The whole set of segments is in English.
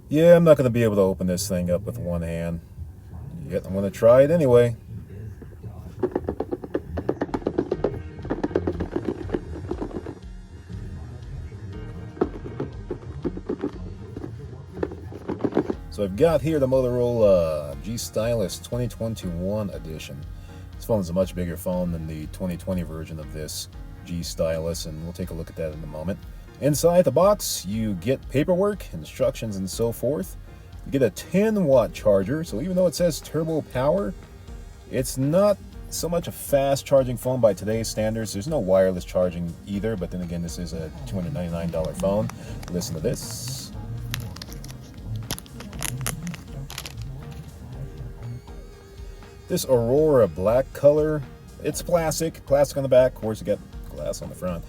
Yeah, I'm not going to be able to open this thing up with one hand. Yet I'm going to try it anyway. So I've got here the Motorola Stylus 2021 edition. This phone is a much bigger phone than the 2020 version of this Stylus, and we'll take a look at that in a moment. Inside the box, you get paperwork, instructions, and so forth. You get a 10-watt charger, so even though it says turbo power, it's not so much a fast charging phone by today's standards. There's no wireless charging either, but then again, this is a $299 phone. Listen to this. This Aurora black color, it's plastic on the back. Of course, you got glass on the front.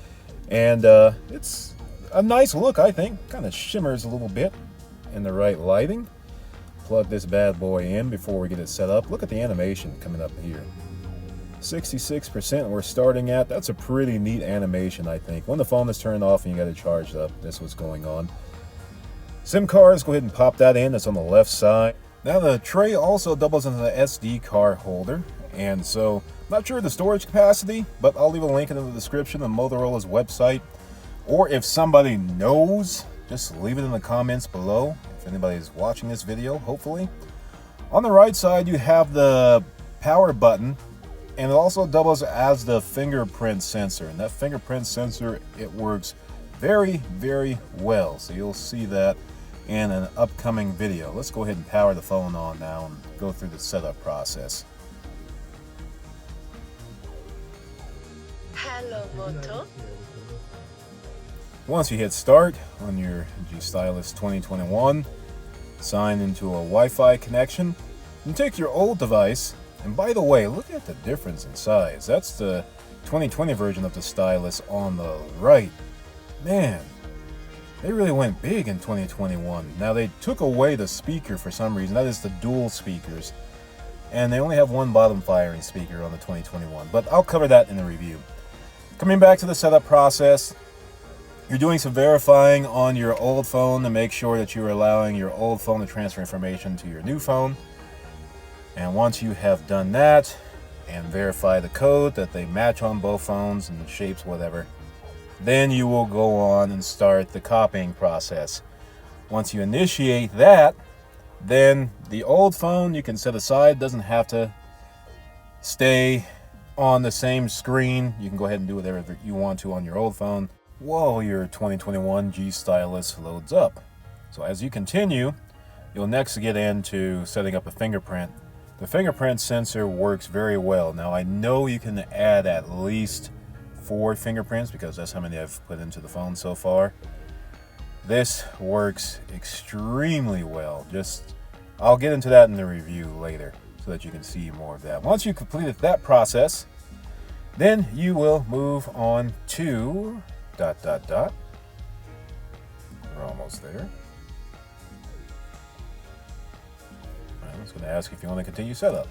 And it's a nice look, I think. Kind of shimmers a little bit in the right lighting. Plug this bad boy in before we get it set up. Look at the animation coming up here. 66% we're starting at. That's a pretty neat animation, I think. When the phone is turned off and you got it charged up, this is what's going on. SIM cards, go ahead and pop that in. It's on the left side. Now the tray also doubles as an SD card holder, and so not sure the storage capacity, but I'll leave a link in the description of Motorola's website, or if somebody knows, just leave it in the comments below if anybody's watching this video, hopefully. On the right side you have the power button, and it also doubles as the fingerprint sensor, and that fingerprint sensor, it works very, very well, so you'll see that in an upcoming video. Let's go ahead and power the phone on now and go through the setup process. Hello, Moto. Once you hit start on your Stylus 2021, sign into a Wi-Fi connection, and take your old device, and by the way, look at the difference in size. That's the 2020 version of the Stylus on the right. Man, they really went big in 2021. Now they took away the speaker for some reason. That is the dual speakers. And they only have one bottom firing speaker on the 2021. But I'll cover that in the review. Coming back to the setup process, you're doing some verifying on your old phone to make sure that you're allowing your old phone to transfer information to your new phone. And once you have done that and verify the code that they match on both phones and shapes, whatever, then you will go on and start the copying process. Once you initiate that, then the old phone you can set aside. Doesn't have to stay on the same screen. You can go ahead and do whatever you want to on your old phone while your 2021 Stylus loads up. So as you continue, you'll next get into setting up a fingerprint. The fingerprint sensor works very well. Now I know you can add at least 4 fingerprints because that's how many I've put into the phone so far. This works extremely well. I'll get into that in the review later so that you can see more of that. Once you completed that process, then you will move on to ... We're almost there. I was going to ask if you want to continue setup.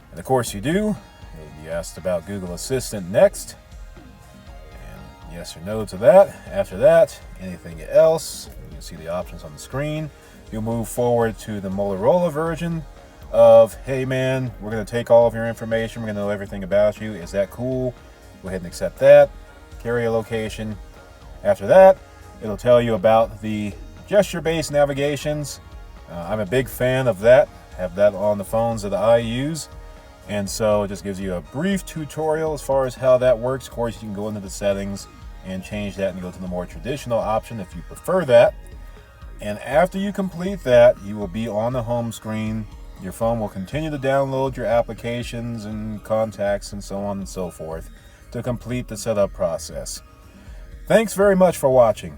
And of course you do. You'll be asked about Google Assistant next. And yes or no to that. After that, anything else, you can see the options on the screen. You'll move forward to the Motorola version of, hey man, we're going to take all of your information. We're going to know everything about you. Is that cool? Go ahead and accept that. Carrier location. After that, it'll tell you about the gesture-based navigations. I'm a big fan of that. Have that on the phones that I use. And so it just gives you a brief tutorial as far as how that works. Of course, you can go into the settings and change that and go to the more traditional option if you prefer that. And after you complete that, you will be on the home screen. Your phone will continue to download your applications and contacts and so on and so forth to complete the setup process. Thanks very much for watching.